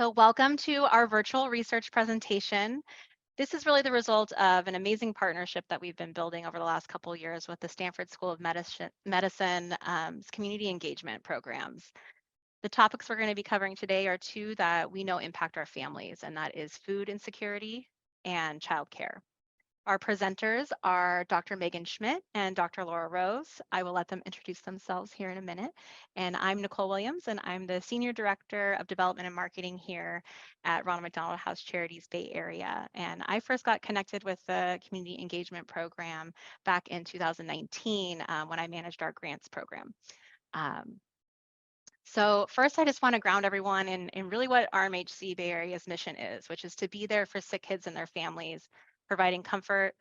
So welcome to our virtual research presentation. This is really the result of an amazing partnership that we've been building over the last couple of years with the Stanford School of Medicine community engagement programs. The topics we're going to be covering today are two that we know impact our families, and that is food insecurity and childcare. Our presenters are Dr. Megan Schmidt and Dr. Laura Rose. I will let them introduce themselves here in a minute. And I'm Nicole Williams, and I'm the Senior Director of Development and Marketing here at Ronald McDonald House Charities Bay Area. And I first got connected with the Community Engagement Program back in 2019 when I managed our grants program. So first, I just want to ground everyone in really what RMHC Bay Area's mission is, which is to be there for sick kids and their families, providing comfort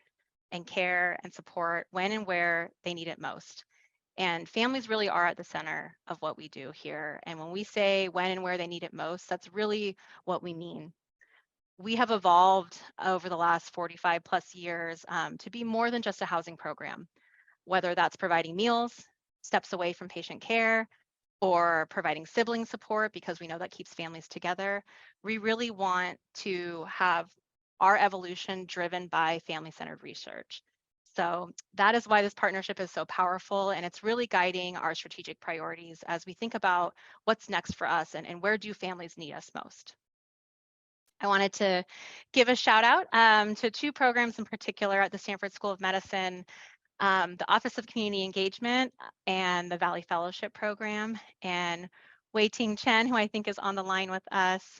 and care and support when and where they need it most. And families really are at the center of what we do here. And when we say when and where they need it most, that's really what we mean. We have evolved over the last 45 plus years to be more than just a housing program, whether that's providing meals, steps away from patient care, or providing sibling support because we know that keeps families together. We really want to have our evolution driven by family-centered research. So that is why this partnership is so powerful, and it's really guiding our strategic priorities as we think about what's next for us and where do families need us most. I wanted to give a shout out to two programs in particular at the Stanford School of Medicine, the Office of Community Engagement and the Valley Fellowship Program. And Wei Ting Chen, who I think is on the line with us,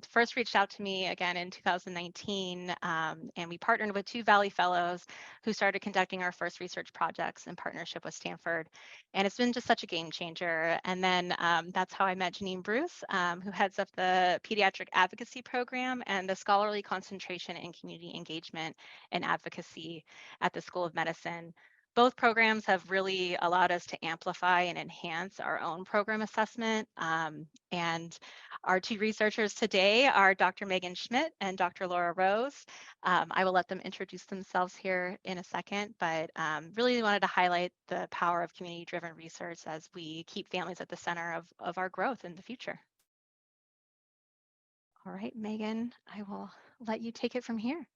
first reached out to me again in 2019, and we partnered with two Valley Fellows who started conducting our first research projects in partnership with Stanford. And it's been just such a game changer. And then that's how I met Janine Bruce, who heads up the Pediatric Advocacy Program and the Scholarly Concentration in Community Engagement and Advocacy at the School of Medicine. Both programs have really allowed us to amplify and enhance our own program assessment. And our two researchers today are Dr. Megan Schmidt and Dr. Laura Rose. I will let them introduce themselves here in a second, but really wanted to highlight the power of community-driven research as we keep families at the center of our growth in the future. All right, Megan, I will let you take it from here.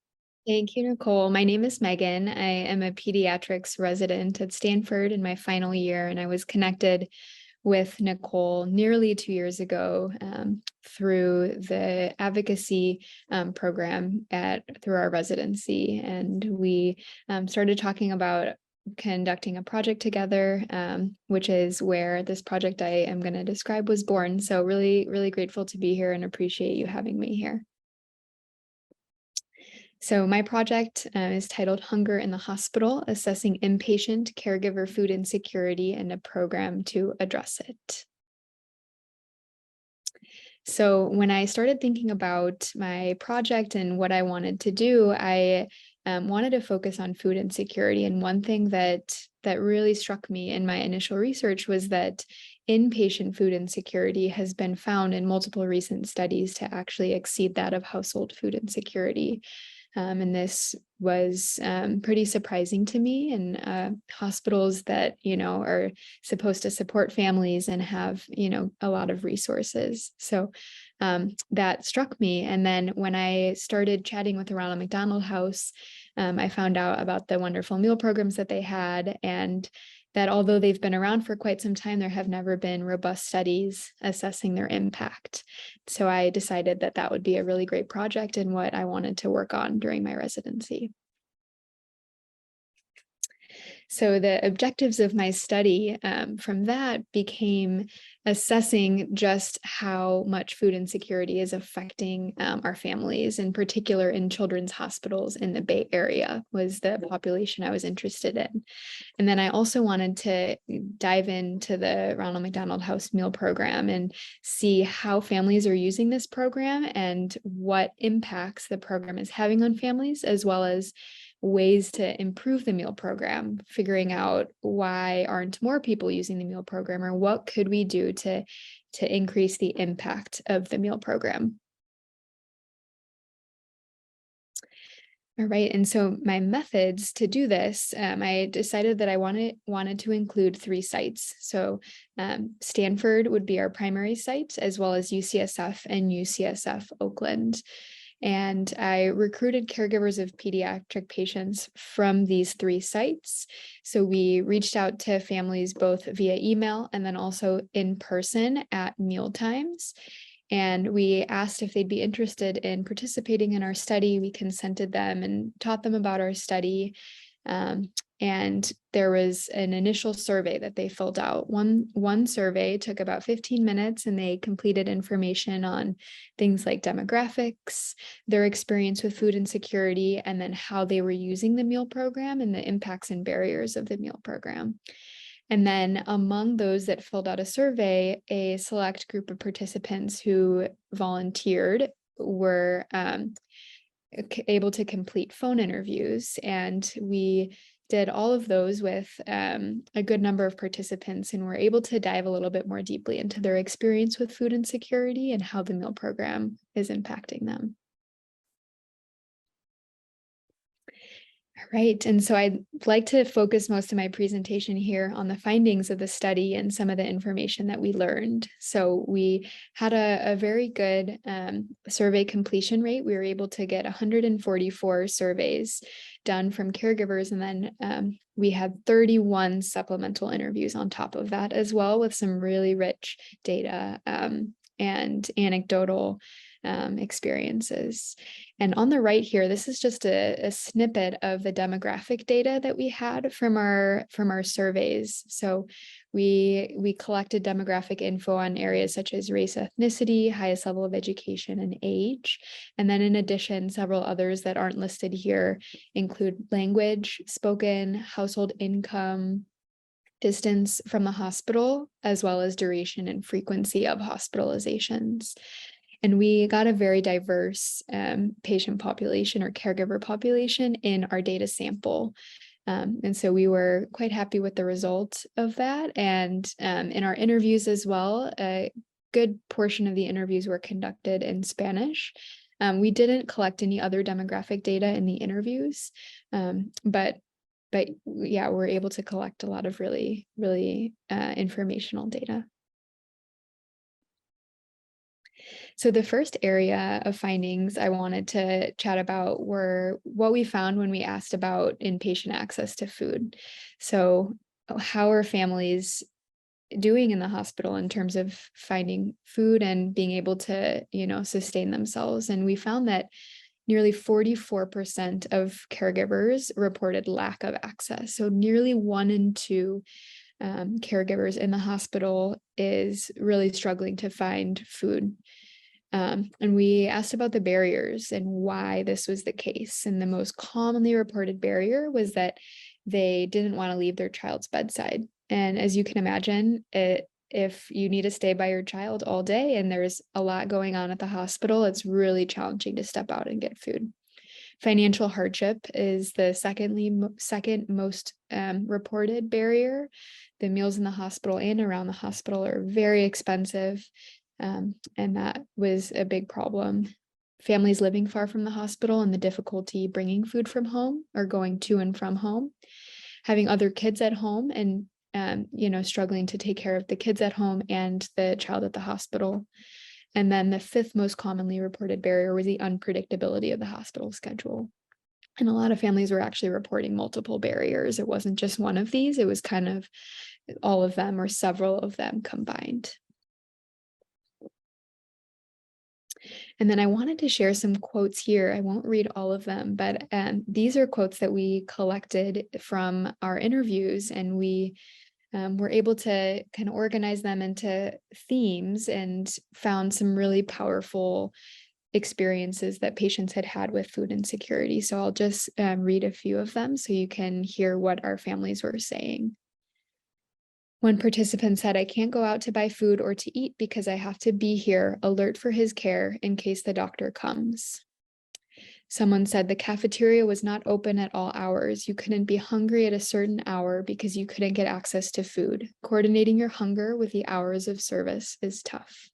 Thank you, Nicole. My name is Megan. I am a pediatrics resident at Stanford in my final year, and I was connected with Nicole nearly 2 years ago through the advocacy program through our residency. And we started talking about conducting a project together, which is where this project I am going to describe was born. So really, really grateful to be here and appreciate you having me here. So my project is titled Hunger in the Hospital, Assessing Inpatient Caregiver Food Insecurity and a Program to Address It. So when I started thinking about my project and what I wanted to do, I wanted to focus on food insecurity. And one thing that really struck me in my initial research was that inpatient food insecurity has been found in multiple recent studies to actually exceed that of household food insecurity. And this was pretty surprising to me. And hospitals that, are supposed to support families and have, a lot of resources. So that struck me. And then when I started chatting with the Ronald McDonald House, I found out about the wonderful meal programs that they had, and that although they've been around for quite some time, there have never been robust studies assessing their impact. So I decided that that would be a really great project and what I wanted to work on during my residency. So the objectives of my study from that became assessing just how much food insecurity is affecting our families, in particular in children's hospitals in the Bay Area was the population I was interested in. And then I also wanted to dive into the Ronald McDonald House Meal Program and see how families are using this program and what impacts the program is having on families, as well as ways to improve the meal program, figuring out why aren't more people using the meal program, or what could we do to increase the impact of the meal program. All right. And so my methods to do this, I decided that I wanted to include 3 sites. So Stanford would be our primary site, as well as UCSF and UCSF Oakland. And I recruited caregivers of pediatric patients from these 3 sites. So we reached out to families both via email and then also in person at meal times. And we asked if they'd be interested in participating in our study. We consented them and taught them about our study. And there was an initial survey that they filled out. One survey took about 15 minutes, and they completed information on things like demographics, their experience with food insecurity, and then how they were using the meal program and the impacts and barriers of the meal program. And then among those that filled out a survey, a select group of participants who volunteered were able to complete phone interviews. And we did all of those with a good number of participants, and were able to dive a little bit more deeply into their experience with food insecurity and how the meal program is impacting them. Right. And so I'd like to focus most of my presentation here on the findings of the study and some of the information that we learned. So we had a very good survey completion rate. We were able to get 144 surveys done from caregivers. And then we had 31 supplemental interviews on top of that as well, with some really rich data and anecdotal experiences. And on the right here, this is just a snippet of the demographic data that we had from our surveys. So we collected demographic info on areas such as race, ethnicity, highest level of education, and age. And then in addition, several others that aren't listed here include language spoken, household income, distance from the hospital, as well as duration and frequency of hospitalizations. And we got a very diverse patient population or caregiver population in our data sample. And so we were quite happy with the result of that. And in our interviews as well, a good portion of the interviews were conducted in Spanish. We didn't collect any other demographic data in the interviews, but yeah, we're able to collect a lot of really informational data. So the first area of findings I wanted to chat about were what we found when we asked about inpatient access to food. So how are families doing in the hospital in terms of finding food and being able to, sustain themselves? And we found that nearly 44% of caregivers reported lack of access. So nearly 1 in 2 caregivers in the hospital is really struggling to find food. And we asked about the barriers and why this was the case. And the most commonly reported barrier was that they didn't want to leave their child's bedside. And as you can imagine, if you need to stay by your child all day and there's a lot going on at the hospital, it's really challenging to step out and get food. Financial hardship is the second most reported barrier. The meals in the hospital and around the hospital are very expensive. And that was a big problem. Families living far from the hospital and the difficulty bringing food from home or going to and from home. Having other kids at home and, struggling to take care of the kids at home and the child at the hospital. And then the 5th most commonly reported barrier was the unpredictability of the hospital schedule. And a lot of families were actually reporting multiple barriers. It wasn't just one of these, it was kind of all of them or several of them combined. And then I wanted to share some quotes here. I won't read all of them, but these are quotes that we collected from our interviews, and we were able to kind of organize them into themes and found some really powerful experiences that patients had had with food insecurity. So I'll just read a few of them so you can hear what our families were saying. One participant said, "I can't go out to buy food or to eat because I have to be here, alert for his care in case the doctor comes." Someone said the cafeteria was not open at all hours. You couldn't be hungry at a certain hour because you couldn't get access to food. Coordinating your hunger with the hours of service is tough.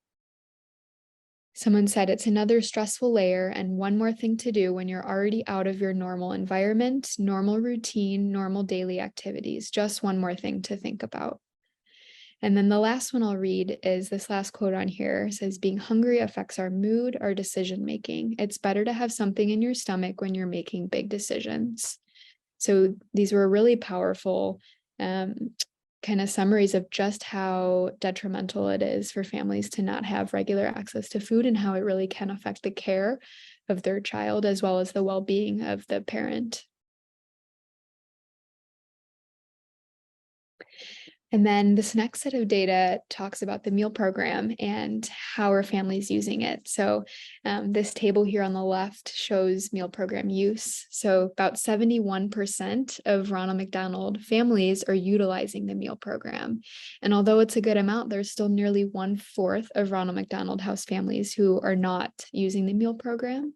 Someone said it's another stressful layer and one more thing to do when you're already out of your normal environment, normal routine, normal daily activities. Just one more thing to think about. And then the last one I'll read is this last quote on here. It says, being hungry affects our mood, our decision making. It's better to have something in your stomach when you're making big decisions. So these were really powerful kind of summaries of just how detrimental it is for families to not have regular access to food and how it really can affect the care of their child as well as the well-being of the parent. And then this next set of data talks about the meal program and how are families using it. So this table here on the left shows meal program use. So about 71% of Ronald McDonald families are utilizing the meal program. And although it's a good amount, there's still nearly 1/4 of Ronald McDonald House families who are not using the meal program.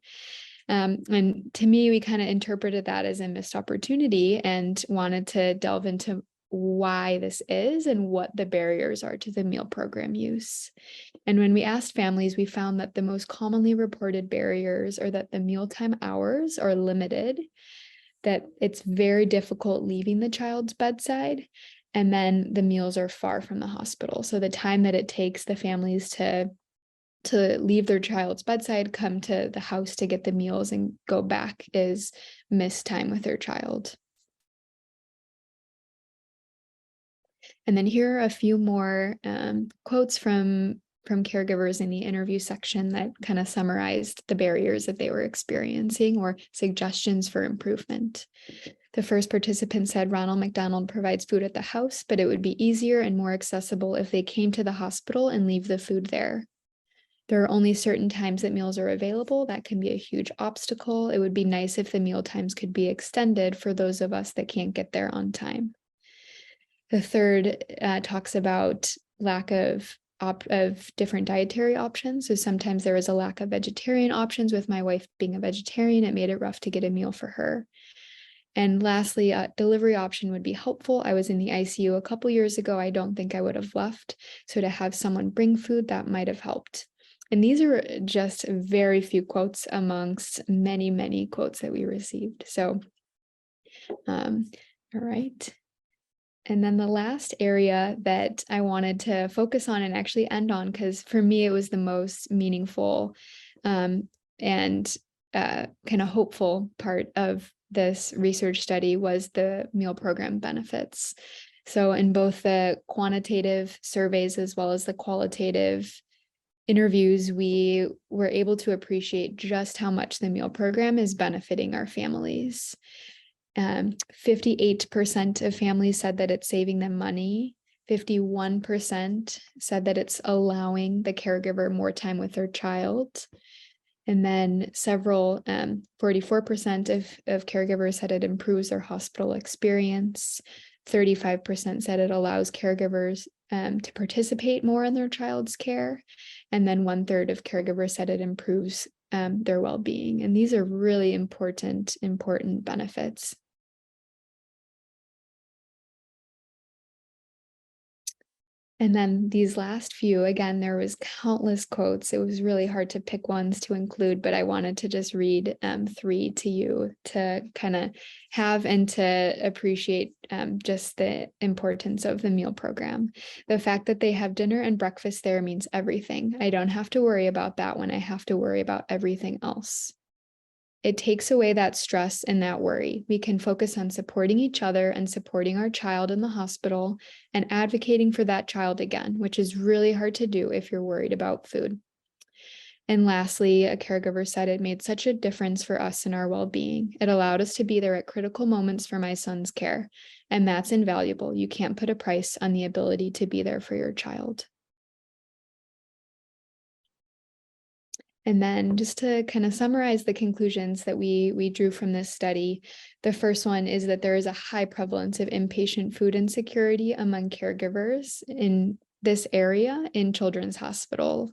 And to me, we kind of interpreted that as a missed opportunity and wanted to delve into why this is and what the barriers are to the meal program use. And when we asked families, we found that the most commonly reported barriers are that the mealtime hours are limited, that it's very difficult leaving the child's bedside, and then the meals are far from the hospital. So the time that it takes the families to leave their child's bedside, come to the house to get the meals and go back is missed time with their child. And then here are a few more quotes from caregivers in the interview section that kind of summarized the barriers that they were experiencing or suggestions for improvement. The first participant said Ronald McDonald provides food at the house, but it would be easier and more accessible if they came to the hospital and leave the food there. There are only certain times that meals are available. That can be a huge obstacle. It would be nice if the meal times could be extended for those of us that can't get there on time. The third talks about lack of different dietary options. So sometimes there was a lack of vegetarian options. With my wife being a vegetarian, it made it rough to get a meal for her. And lastly, a delivery option would be helpful. I was in the ICU a couple years ago. I don't think I would have left. So to have someone bring food, that might have helped. And these are just very few quotes amongst many, many quotes that we received. So, all right. And then the last area that I wanted to focus on and actually end on, because for me, it was the most meaningful and kind of hopeful part of this research study, was the meal program benefits. So in both the quantitative surveys as well as the qualitative interviews, we were able to appreciate just how much the meal program is benefiting our families. 58% of families said that it's saving them money. 51% said that it's allowing the caregiver more time with their child. And then 44% of caregivers said it improves their hospital experience. 35% said it allows caregivers to participate more in their child's care. And then 1/3 of caregivers said it improves their well-being. And these are really important benefits. And then these last few, again, there was countless quotes. It was really hard to pick ones to include, but I wanted to just read 3 to you to kind of have and to appreciate just the importance of the meal program. The fact that they have dinner and breakfast there means everything. I don't have to worry about that when I have to worry about everything else. It takes away that stress and that worry. We can focus on supporting each other and supporting our child in the hospital and advocating for that child again, which is really hard to do if you're worried about food. And lastly, a caregiver said it made such a difference for us in our well-being. It allowed us to be there at critical moments for my son's care, and that's invaluable. You can't put a price on the ability to be there for your child. And then just to kind of summarize the conclusions that we drew from this study, the first one is that there is a high prevalence of inpatient food insecurity among caregivers in this area in children's hospitals,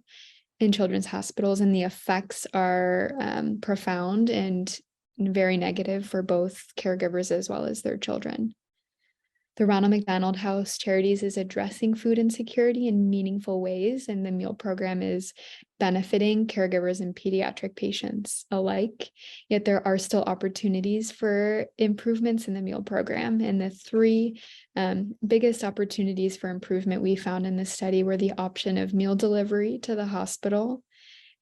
and the effects are profound and very negative for both caregivers as well as their children. The Ronald McDonald House Charities is addressing food insecurity in meaningful ways, and the meal program is benefiting caregivers and pediatric patients alike. Yet there are still opportunities for improvements in the meal program. And the three biggest opportunities for improvement we found in this study were the option of meal delivery to the hospital,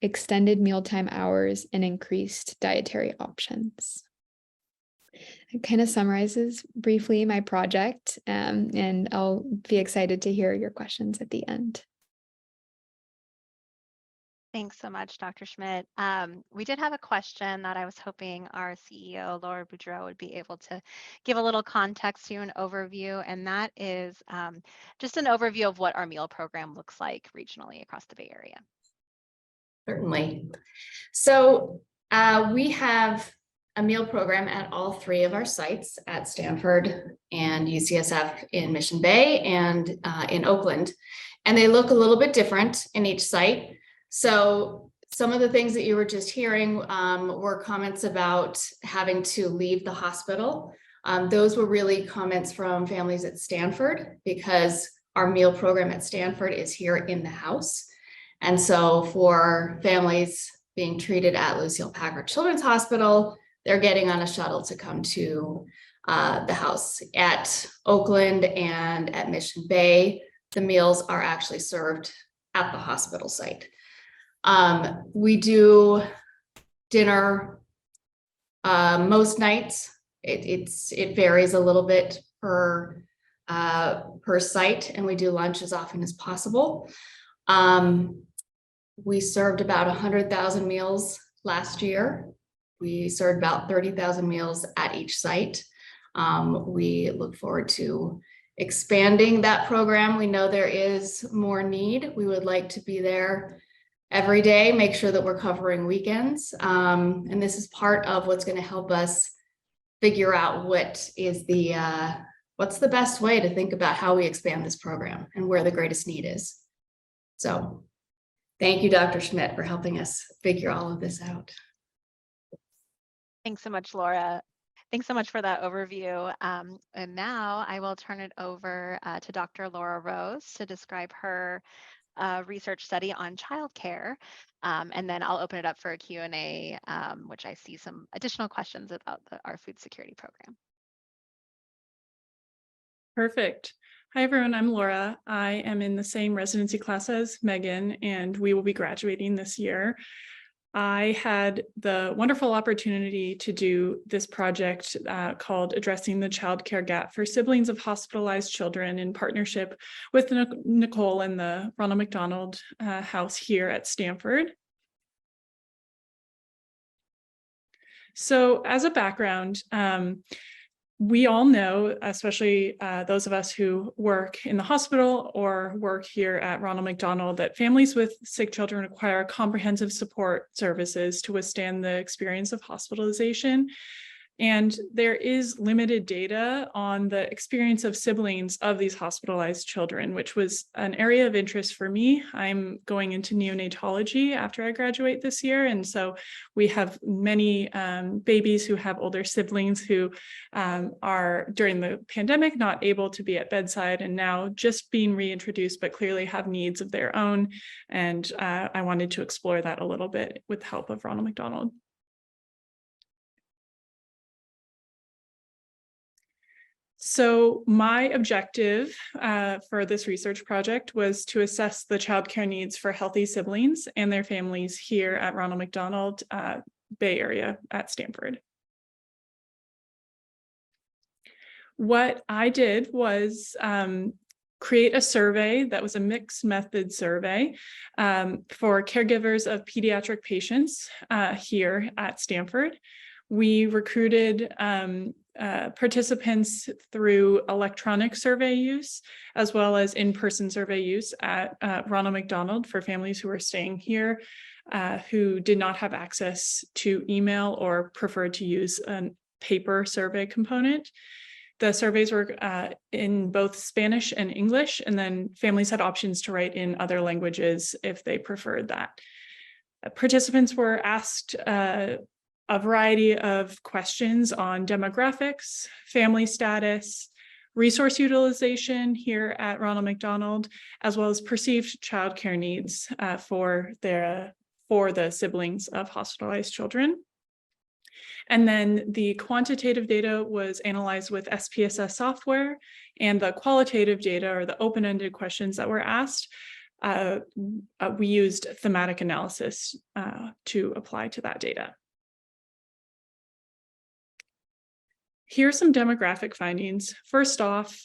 extended mealtime hours, and increased dietary options. It kind of summarizes briefly my project, and I'll be excited to hear your questions at the end. Thanks so much, Dr. Schmidt. We did have a question that I was hoping our CEO, Laura Boudreau, would be able to give a little context to an overview, and that is just an overview of what our meal program looks like regionally across the Bay Area. Certainly. So we have a meal program at all three of our sites at Stanford and UCSF in Mission Bay and in Oakland. And they look a little bit different in each site. So some of the things that you were just hearing were comments about having to leave the hospital. Those were really comments from families at Stanford, because our meal program at Stanford is here in the house. And so for families being treated at Lucile Packard Children's Hospital, they're getting on a shuttle to come to the house. At Oakland and at Mission Bay, the meals are actually served at the hospital site. We do dinner most nights. It varies a little bit per site, and we do lunch as often as possible. We served about 100,000 meals last year. We served about 30,000 meals at each site. We look forward to expanding that program. We know there is more need. We would like to be there every day, make sure that we're covering weekends. And this is part of what's going to help us figure out what's the best way to think about how we expand this program and where the greatest need is. So thank you, Dr. Schmidt, for helping us figure all of this out. Thanks so much, Laura. Thanks so much for that overview. And now I will turn it over to Dr. Laura Rose to describe her research study on childcare. And then I'll open it up for a Q&A, which I see some additional questions about our food security program. Perfect. Hi, everyone. I'm Laura. I am in the same residency class as Megan, and we will be graduating this year. I had the wonderful opportunity to do this project called Addressing the Childcare Gap for Siblings of Hospitalized Children in partnership with Nicole and the Ronald McDonald House here at Stanford. So as a background, we all know, especially those of us who work in the hospital or work here at Ronald McDonald, that families with sick children require comprehensive support services to withstand the experience of hospitalization. And there is limited data on the experience of siblings of these hospitalized children, which was an area of interest for me. I'm going into neonatology after I graduate this year. And so we have many babies who have older siblings who are, during the pandemic, not able to be at bedside and now just being reintroduced, but clearly have needs of their own. And I wanted to explore that a little bit with the help of Ronald McDonald. So my objective for this research project was to assess the childcare needs for healthy siblings and their families here at Ronald McDonald Bay Area at Stanford. What I did was create a survey that was a mixed method survey for caregivers of pediatric patients here at Stanford. We recruited participants through electronic survey use, as well as in-person survey use at Ronald McDonald for families who are staying here, who did not have access to email or preferred to use a paper survey component. The surveys were in both Spanish and English, and then families had options to write in other languages if they preferred that. Participants were asked a variety of questions on demographics, family status, resource utilization here at Ronald McDonald, as well as perceived childcare needs for the siblings of hospitalized children. And then the quantitative data was analyzed with SPSS software, and the qualitative data, or the open-ended questions that were asked, we used thematic analysis to apply to that data. Here are some demographic findings. First off,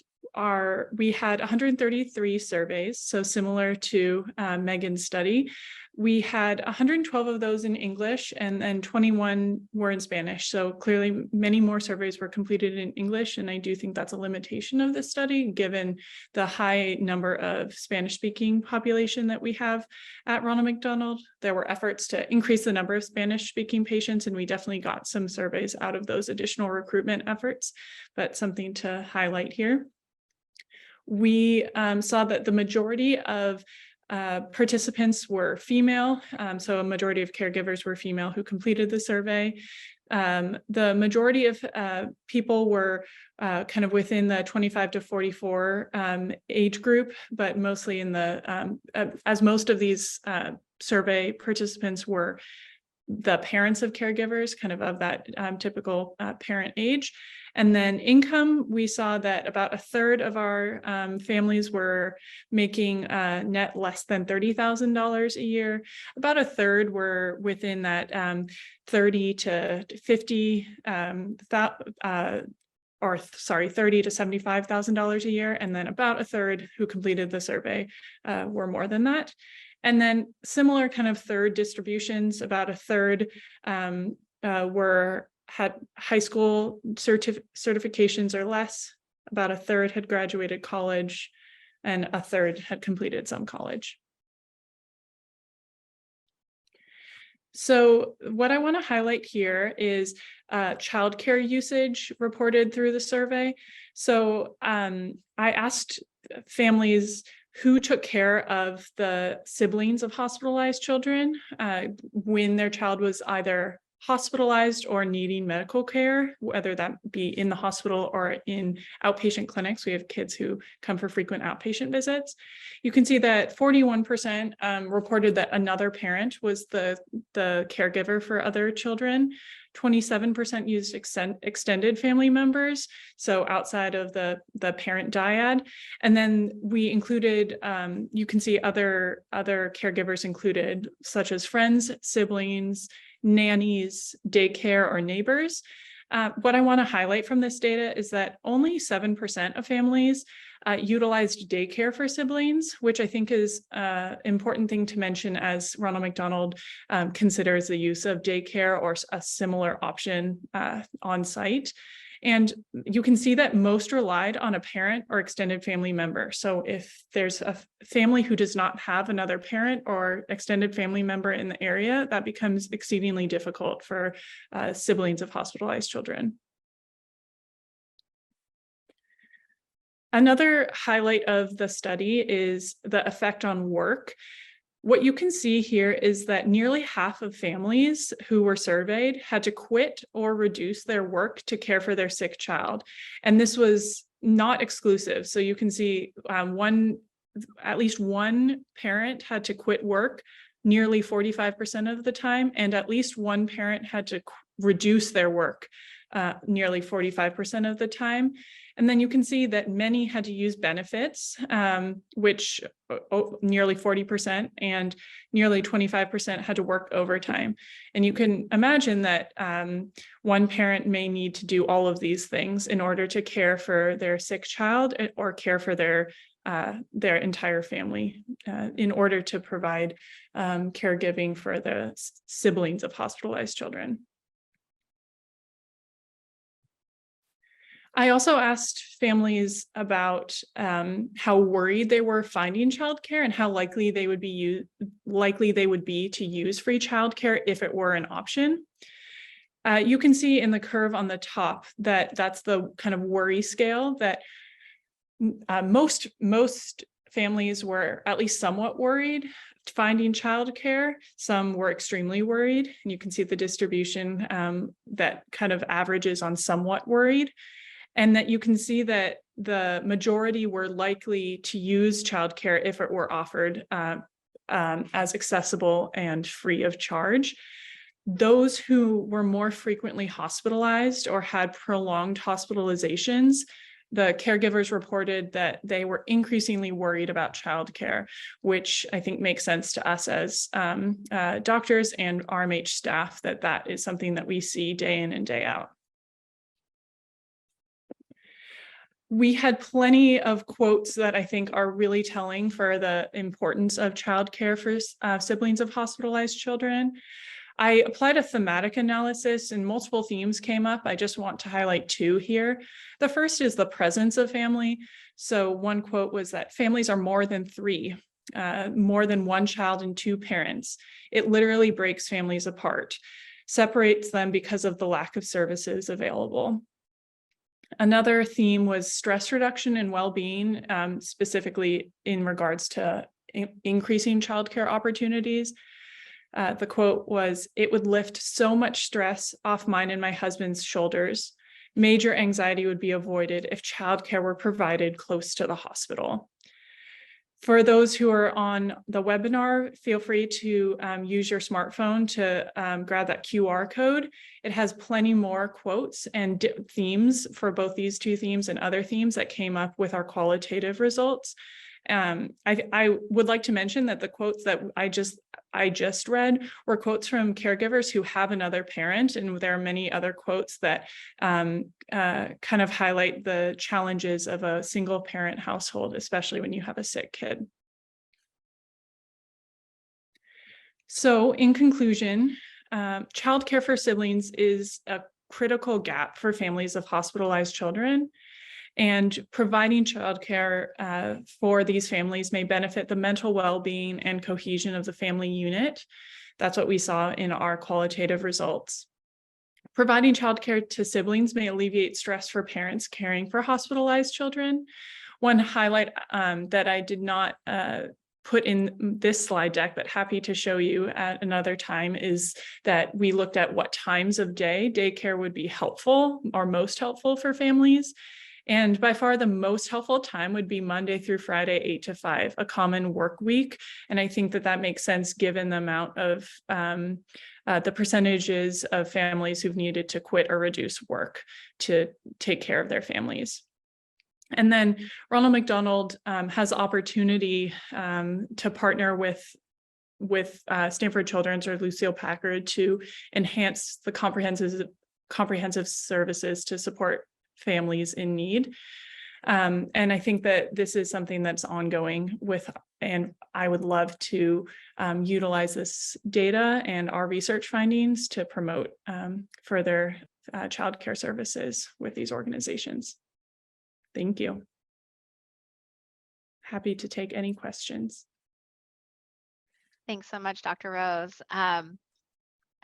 we had 133 surveys, so similar to Megan's study. We had 112 of those in English, and then 21 were in Spanish. So clearly many more surveys were completed in English, and I do think that's a limitation of this study, given the high number of Spanish-speaking population that we have at Ronald McDonald. There were efforts to increase the number of Spanish-speaking patients, and we definitely got some surveys out of those additional recruitment efforts, but something to highlight here. We saw that the majority of participants were female, so a majority of caregivers were female who completed the survey. The majority of people were kind of within the 25 to 44 age group, but mostly in the, as most of these survey participants were the parents of caregivers, kind of that typical parent age. And then income, we saw that about a third of our families were making net less than $30,000 a year. About a third were within that 30 to 50, $30 to $75,000 a year. And then about a third who completed the survey were more than that. And then similar kind of third distributions, about a third had high school certifications or less, about a third had graduated college, and a third had completed some college. So what I want to highlight here is childcare usage reported through the survey. So I asked families who took care of the siblings of hospitalized children when their child was either hospitalized or needing medical care, whether that be in the hospital or in outpatient clinics. We have kids who come for frequent outpatient visits. You can see that 41% reported that another parent was the caregiver for other children. 27% used extended family members, so outside of the parent dyad. And then we included, you can see other caregivers included, such as friends, siblings, nannies, daycare, or neighbors. What I want to highlight from this data is that only 7% of families utilized daycare for siblings, which I think is an important thing to mention as Ronald McDonald considers the use of daycare or a similar option on site. And you can see that most relied on a parent or extended family member. So if there's a family who does not have another parent or extended family member in the area, that becomes exceedingly difficult for siblings of hospitalized children. Another highlight of the study is the effect on work. What you can see here is that nearly half of families who were surveyed had to quit or reduce their work to care for their sick child. And this was not exclusive. So you can see at least one parent had to quit work nearly 45% of the time, and at least one parent had to reduce their work nearly 45% of the time. And then you can see that many had to use benefits, which nearly 40%, and nearly 25% had to work overtime. And you can imagine that one parent may need to do all of these things in order to care for their sick child or care for their entire family in order to provide caregiving for the siblings of hospitalized children. I also asked families about how worried they were finding childcare and how likely they would be to use free childcare if it were an option. You can see in the curve on the top that that's the kind of worry scale that most families were at least somewhat worried finding childcare. Some were extremely worried, and you can see the distribution that kind of averages on somewhat worried. and that you can see that the majority were likely to use childcare if it were offered as accessible and free of charge. Those who were more frequently hospitalized or had prolonged hospitalizations, the caregivers reported that they were increasingly worried about childcare, which I think makes sense to us as doctors and RMH staff, that is something that we see day in and day out. We had plenty of quotes that I think are really telling for the importance of childcare for siblings of hospitalized children. I applied a thematic analysis and multiple themes came up. I just want to highlight two here. The first is the presence of family. So one quote was that families are more than three, more than one child and two parents. It literally breaks families apart, separates them because of the lack of services available. Another theme was stress reduction and well-being, specifically in regards to increasing childcare opportunities. The quote was, "It would lift so much stress off mine and my husband's shoulders. Major anxiety would be avoided if childcare were provided close to the hospital." For those who are on the webinar, feel free to use your smartphone to grab that QR code. It has plenty more quotes and themes for both these two themes and other themes that came up with our qualitative results. I would like to mention that the quotes that I just read were quotes from caregivers who have another parent, and there are many other quotes that kind of highlight the challenges of a single parent household, especially when you have a sick kid. So in conclusion, childcare for siblings is a critical gap for families of hospitalized children. And providing childcare for these families may benefit the mental well-being and cohesion of the family unit. That's what we saw in our qualitative results. Providing childcare to siblings may alleviate stress for parents caring for hospitalized children. One highlight that I did not put in this slide deck, but happy to show you at another time, is that we looked at what times of day daycare would be helpful or most helpful for families. And by far the most helpful time would be Monday through Friday, 8 to 5, a common work week. And I think that makes sense given the amount of the percentages of families who've needed to quit or reduce work to take care of their families. And then Ronald McDonald has opportunity to partner with Stanford Children's or Lucille Packard to enhance the comprehensive services to support families in need. And I think that this is something that's ongoing and I would love to utilize this data and our research findings to promote further childcare services with these organizations. Thank you. Happy to take any questions. Thanks so much, Dr. Rose.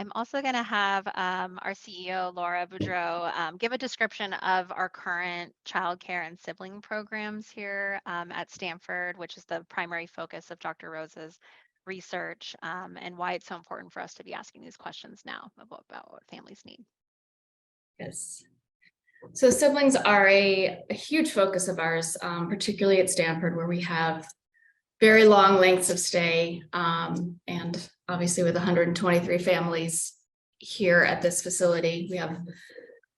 I'm also going to have our CEO, Laura Boudreau, give a description of our current childcare and sibling programs here at Stanford, which is the primary focus of Dr. Rose's research, and why it's so important for us to be asking these questions now about what families need. Yes. So siblings are a huge focus of ours, particularly at Stanford, where we have very long lengths of stay, and obviously with 123 families here at this facility, we have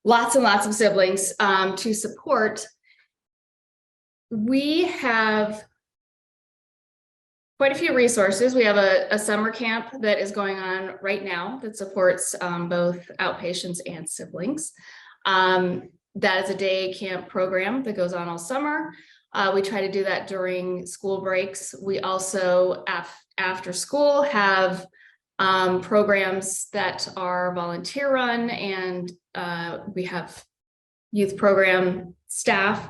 lots and lots of siblings to support. We have quite a few resources. We have a summer camp that is going on right now that supports both outpatients and siblings. That is a day camp program that goes on all summer. We try to do that during school breaks. We also, after school, have programs that are volunteer run, and we have youth program staff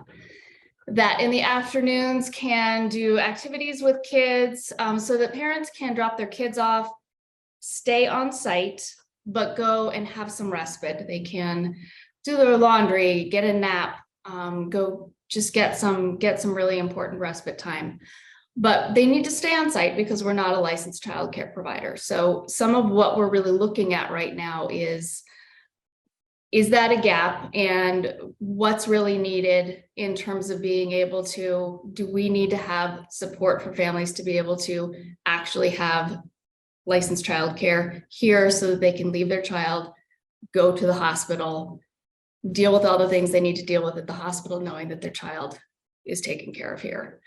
that in the afternoons can do activities with kids so that parents can drop their kids off, stay on site, but go and have some respite. They can do their laundry, get a nap, go just get some really important respite time. But they need to stay on site because we're not a licensed childcare provider. So some of what we're really looking at right now is is that a gap, and what's really needed in terms of being able to, do we need to have support for families to be able to actually have licensed childcare here so that they can leave their child, go to the hospital, deal with all the things they need to deal with at the hospital, knowing that their child is taken care of here.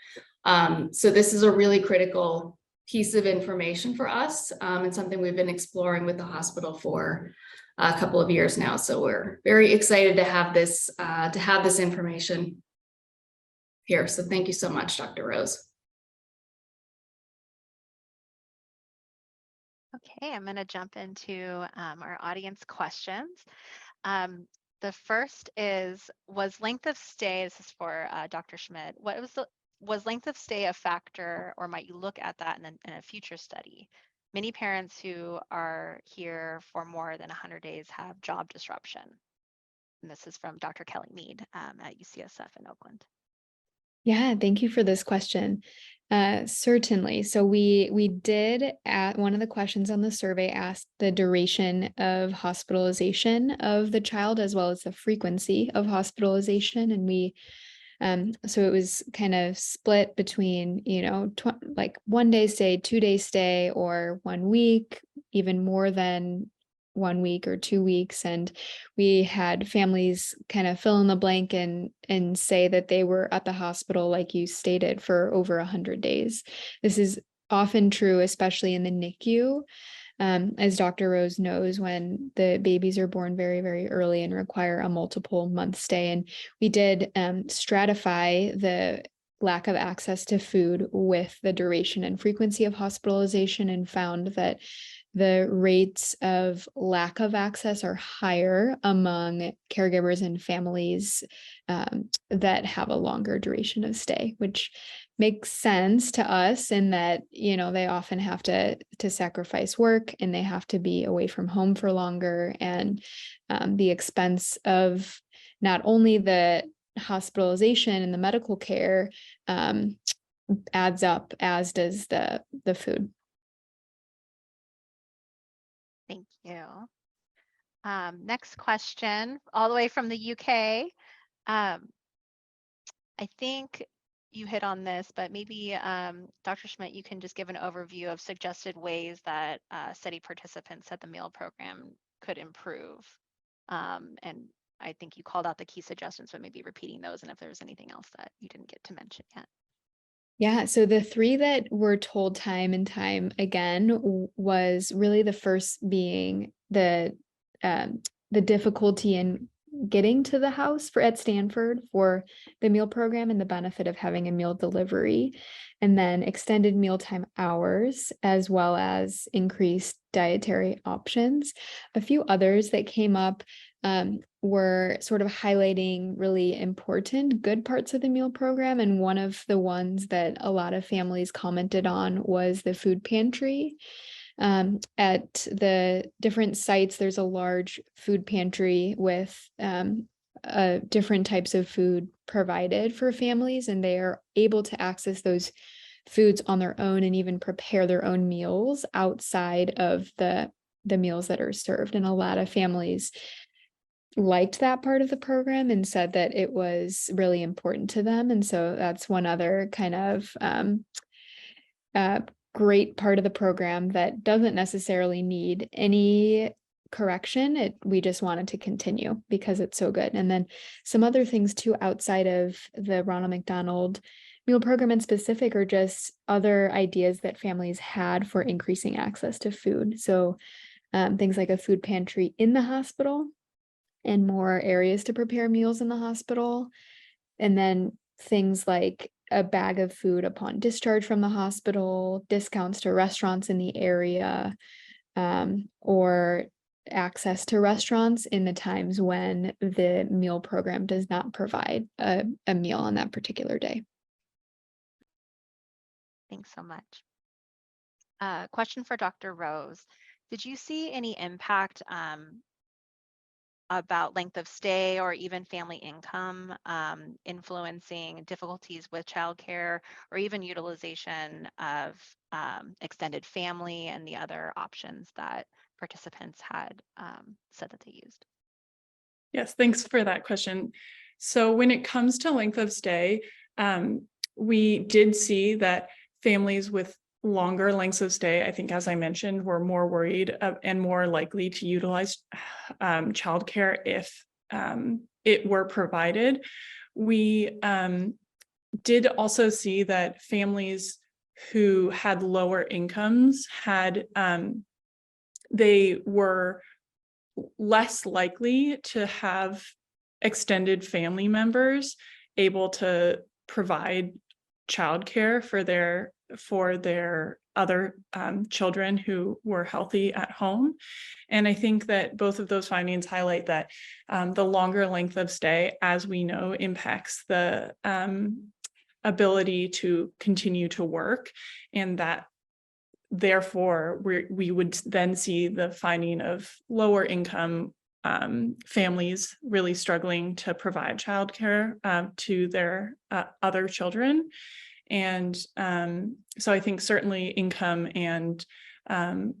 So this is a really critical piece of information for us, and something we've been exploring with the hospital for a couple of years now. So we're very excited to have this information here. So thank you so much, Dr. Rose. Okay, I'm going to jump into our audience questions. The first is, was length of stay, this is for Dr. Schmidt, was length of stay a factor, or might you look at that in a future study? Many parents who are here for more than 100 days have job disruption. And this is from Dr. Kelly Mead at UCSF in Oakland. Yeah, thank you for this question. Certainly. So we did, at one of the questions on the survey, ask the duration of hospitalization of the child as well as the frequency of hospitalization. And we so it was kind of split between, like 1 day stay, 2 day stay, or 1 week, even more than 1 week or 2 weeks. And we had families kind of fill in the blank and say that they were at the hospital, like you stated, for over 100 days. This is often true, especially in the NICU. As Dr. Rose knows, when the babies are born very, very early and require a multiple month stay. And we did stratify the lack of access to food with the duration and frequency of hospitalization, and found that the rates of lack of access are higher among caregivers and families that have a longer duration of stay, which makes sense to us in that, they often have to sacrifice work, and they have to be away from home for longer. And the expense of not only the hospitalization and the medical care adds up, as does the food. Thank you. Next question, all the way from the UK. I think you hit on this, but maybe Dr. Schmidt, you can just give an overview of suggested ways that study participants at the meal program could improve. And I think you called out the key suggestions, but maybe repeating those, and if there's anything else that you didn't get to mention yet. Yeah, so the three that were told time and time again was really the first being the difficulty in getting to the house at Stanford for the meal program, and the benefit of having a meal delivery, and then extended mealtime hours, as well as increased dietary options. A few others that came up were sort of highlighting really important good parts of the meal program. And one of the ones that a lot of families commented on was the food pantry. At the different sites, there's a large food pantry with different types of food provided for families, and they are able to access those foods on their own and even prepare their own meals outside of the meals that are served. And a lot of families liked that part of the program and said that it was really important to them. And so that's one other kind of great part of the program that doesn't necessarily need any correction. We just wanted to continue because it's so good. And then some other things too, outside of the Ronald McDonald meal program in specific, are just other ideas that families had for increasing access to food. So things like a food pantry in the hospital, and more areas to prepare meals in the hospital. And then things like a bag of food upon discharge from the hospital, discounts to restaurants in the area, or access to restaurants in the times when the meal program does not provide a meal on that particular day. Thanks so much. Question for Dr. Rose. Did you see any impact about length of stay or even family income influencing difficulties with childcare, or even utilization of extended family and the other options that participants had said that they used? Yes, thanks for that question. So when it comes to length of stay, we did see that families with longer lengths of stay, I think, as I mentioned, were more worried and more likely to utilize childcare if it were provided. We did also see that families who had lower incomes they were less likely to have extended family members able to provide childcare for their other children who were healthy at home. And I think that both of those findings highlight that the longer length of stay, as we know, impacts the ability to continue to work, and that therefore we would then see the finding of lower income families really struggling to provide childcare to their other children. And so I think certainly income and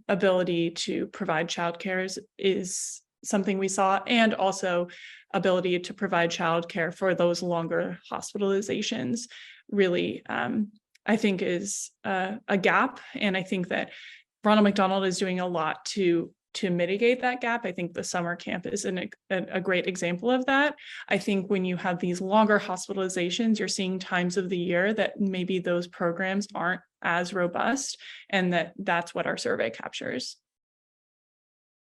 ability to provide childcare is something we saw, and also ability to provide childcare for those longer hospitalizations really I think is a gap. And I think that Ronald McDonald is doing a lot to mitigate that gap. I think the summer camp is a great example of that. I think when you have these longer hospitalizations, you're seeing times of the year that maybe those programs aren't as robust, and that's what our survey captures.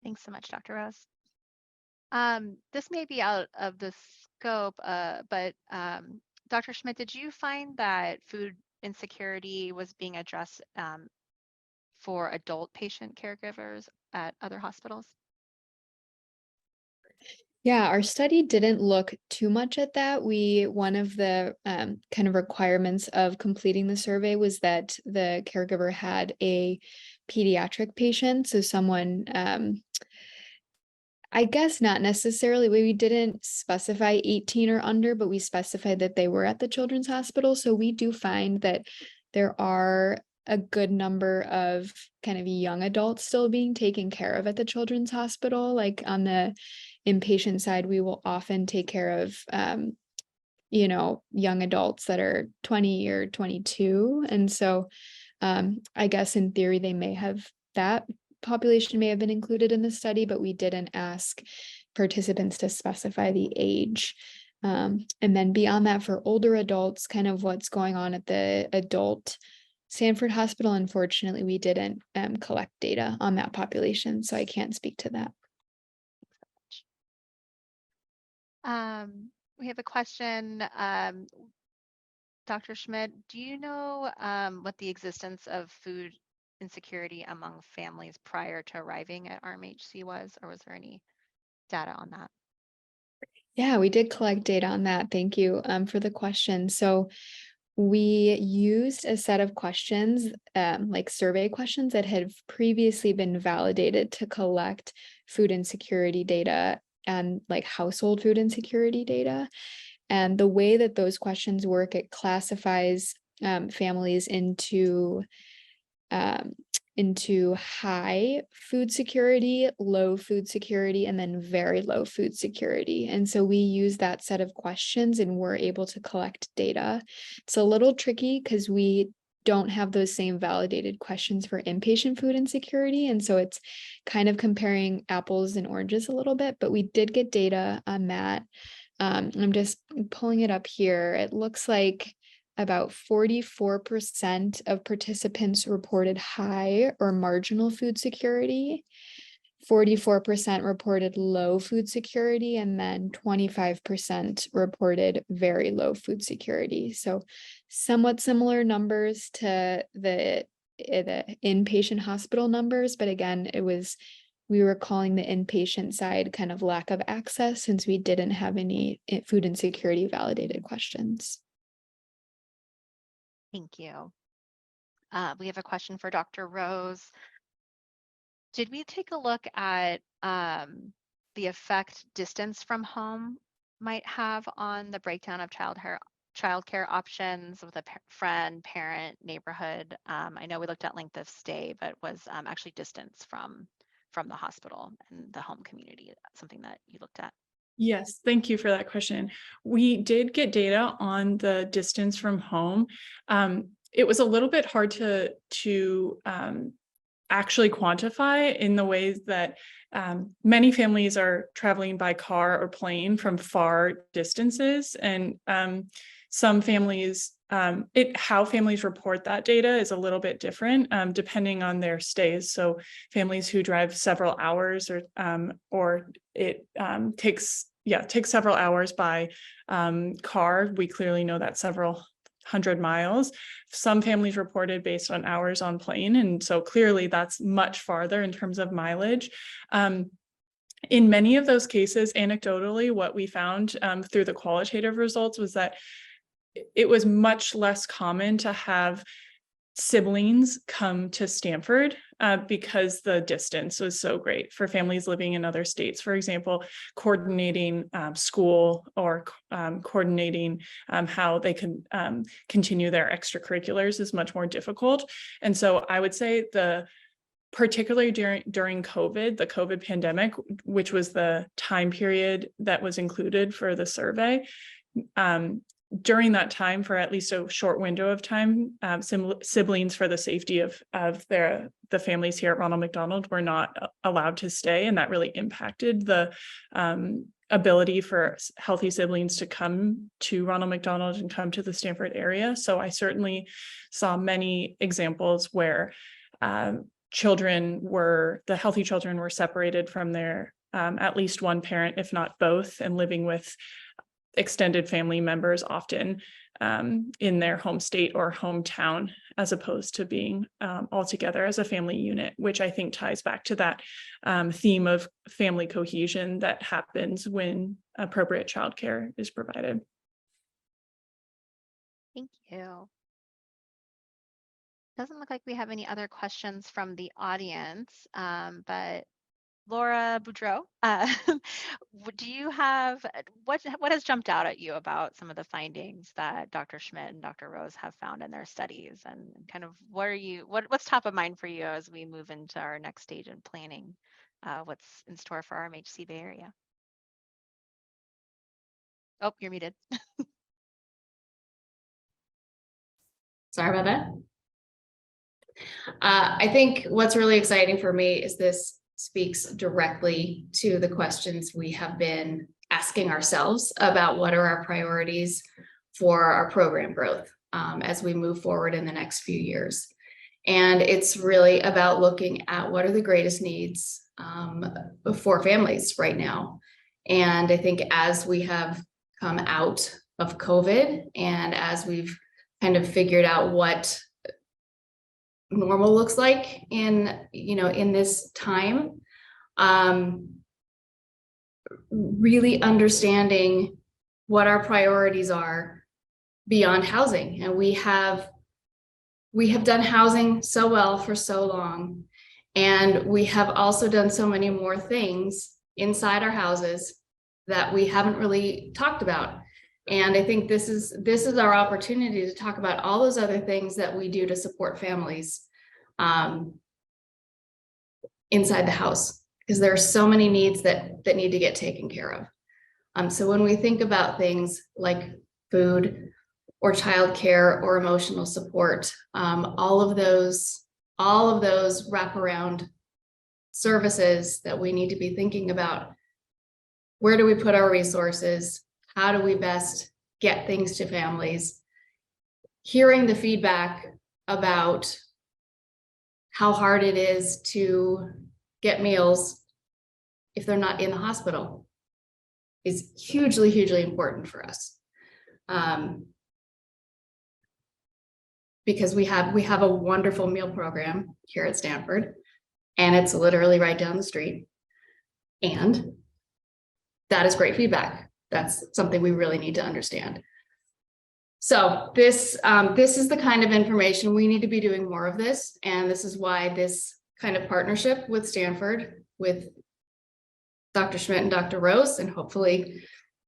Thanks so much, Dr. Rose. This may be out of the scope, but Dr. Schmidt, did you find that food insecurity was being addressed for adult patient caregivers at other hospitals? Yeah, our study didn't look too much at that. One of the kind of requirements of completing the survey was that the caregiver had a pediatric patient. So someone, I guess not necessarily, we didn't specify 18 or under, but we specified that they were at the children's hospital. So we do find that there are a good number of kind of young adults still being taken care of at the children's hospital. Like on the inpatient side, we will often take care of, young adults that are 20 or 22. And so I guess in theory, that population may have been included in the study, but we didn't ask participants to specify the age. And then beyond that, for older adults, kind of what's going on at the adult Stanford Hospital, unfortunately, we didn't collect data on that population, so I can't speak to that. We have a question. Dr. Schmidt, do you know what the existence of food insecurity among families prior to arriving at RMHC was, or was there any data on that? Yeah, we did collect data on that. Thank you for the question. So we used a set of questions, like survey questions that had previously been validated to collect food insecurity data and like household food insecurity data. And the way that those questions work, it classifies families into high food security, low food security, and then very low food security. And so we use that set of questions and we're able to collect data. It's a little tricky because we don't have those same validated questions for inpatient food insecurity. And so it's kind of comparing apples and oranges a little bit, but we did get data on that. I'm just pulling it up here. It looks like about 44% of participants reported high or marginal food security, 44% reported low food security, and then 25% reported very low food security. So somewhat similar numbers to the inpatient hospital numbers, but again, we were calling the inpatient side kind of lack of access since we didn't have any food insecurity validated questions. Thank you. We have a question for Dr. Rose. Did we take a look at the effect distance from home might have on the breakdown of childcare options with a friend, parent, neighborhood? I know we looked at length of stay, but was actually distance from the hospital and the home community something that you looked at? Yes, thank you for that question. We did get data on the distance from home. It was a little bit hard to actually quantify in the ways that many families are traveling by car or plane from far distances, and some families, how families report that data is a little bit different depending on their stays. So families who drive several hours, or it takes several hours by car, we clearly know that several hundred miles. Some families reported based on hours on plane, and so clearly that's much farther in terms of mileage. In many of those cases, anecdotally, what we found through the qualitative results was that it was much less common to have siblings come to Stanford because the distance was so great for families living in other states. For example, coordinating school or coordinating how they can continue their extracurriculars is much more difficult. And so I would say particularly during COVID, the COVID pandemic, which was the time period that was included for the survey, during that time, for at least a short window of time, siblings, for the safety of the families here at Ronald McDonald, were not allowed to stay, and that really impacted the ability for healthy siblings to come to Ronald McDonald and come to the Stanford area. So I certainly saw many examples where the healthy children were separated from their at least one parent, if not both, and living with extended family members, often in their home state or hometown, as opposed to being all together as a family unit, which I think ties back to that theme of family cohesion that happens when appropriate childcare is provided. Thank you. Doesn't look like we have any other questions from the audience, but Laura Boudreau, do you have, what has jumped out at you about some of the findings that Dr. Schmidt and Dr. Rose have found in their studies, and kind of what's top of mind for you as we move into our next stage in planning what's in store for our MHC Bay Area? Oh, you're muted. Sorry about that. I think what's really exciting for me is this speaks directly to the questions we have been asking ourselves about what are our priorities for our program growth as we move forward in the next few years. And it's really about looking at what are the greatest needs for families right now. And I think as we have come out of COVID, and as we've kind of figured out what normal looks like in this time, really understanding what our priorities are beyond housing. And we have done housing so well for so long, and we have also done so many more things inside our houses that we haven't really talked about. And I think this is our opportunity to talk about all those other things that we do to support families inside the house, because there are so many needs that need to get taken care of. So when we think about things like food or childcare or emotional support, all of those wraparound services that we need to be thinking about, where do we put our resources? How do we best get things to families? Hearing the feedback about how hard it is to get meals if they're not in the hospital is hugely, hugely important for us. Because we have a wonderful meal program here at Stanford, and it's literally right down the street. And that is great feedback. That's something we really need to understand. So this is the kind of information we need to be doing more of this. And this is why this kind of partnership with Stanford, with Dr. Schmidt and Dr. Rose, and hopefully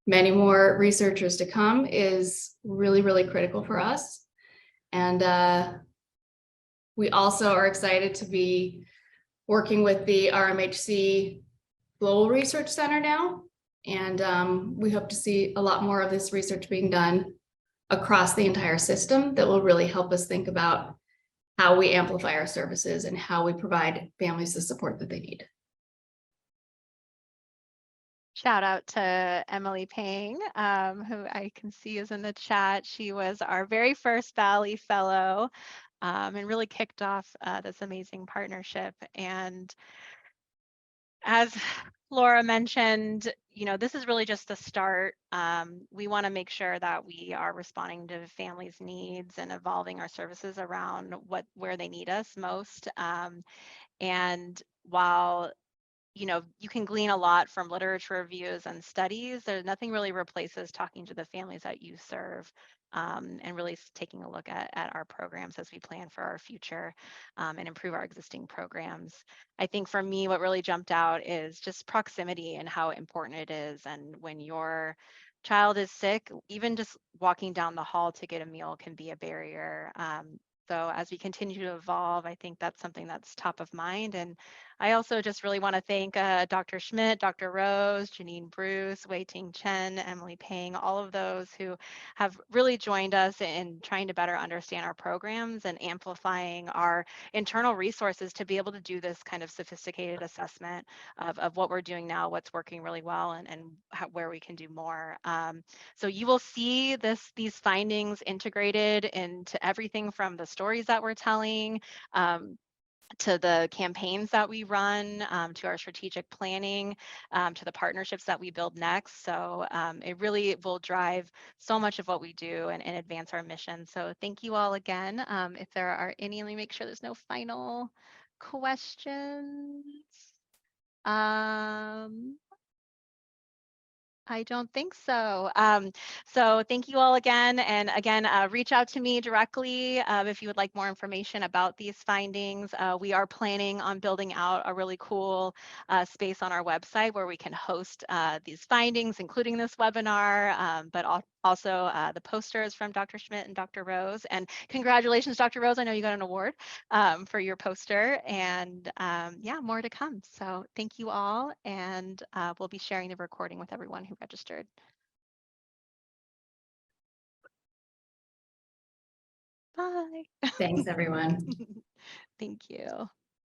many more researchers to come, is really, really critical for us. And we also are excited to be working with the RMHC Global Research Center now And we hope to see a lot more of this research being done across the entire system that will really help us think about how we amplify our services and how we provide families the support that they need. Shout out to Emily Pang, who I can see is in the chat. She was our very first Valley Fellow and really kicked off this amazing partnership. And as Laura mentioned, this is really just the start. We want to make sure that we are responding to families' needs and evolving our services around where they need us most. And while you can glean a lot from literature reviews and studies, there's nothing really replaces talking to the families that you serve and really taking a look at our programs as we plan for our future and improve our existing programs. I think for me, what really jumped out is just proximity and how important it is. And when your child is sick, even just walking down the hall to get a meal can be a barrier. So as we continue to evolve, I think that's something that's top of mind. And I also just really want to thank Dr. Schmidt, Dr. Rose, Janine Bruce, Wei Ting Chen, Emily Pang, all of those who have really joined us in trying to better understand our programs and amplifying our internal resources to be able to do this kind of sophisticated assessment of what we're doing now, what's working really well, and where we can do more. So you will see these findings integrated into everything from the stories that we're telling, to the campaigns that we run, to our strategic planning, to the partnerships that we build next. So it really will drive so much of what we do and advance our mission. So thank you all again. If there are any, let me make sure there's no final questions. I don't think so. So thank you all again. And again, reach out to me directly if you would like more information about these findings. We are planning on building out a really cool space on our website where we can host these findings, including this webinar, but also the posters from Dr. Schmidt and Dr. Rose. And congratulations, Dr. Rose. I know you got an award for your poster, and yeah, more to come. So thank you all, and we'll be sharing the recording with everyone who registered. Bye. Thanks, everyone. Thank you.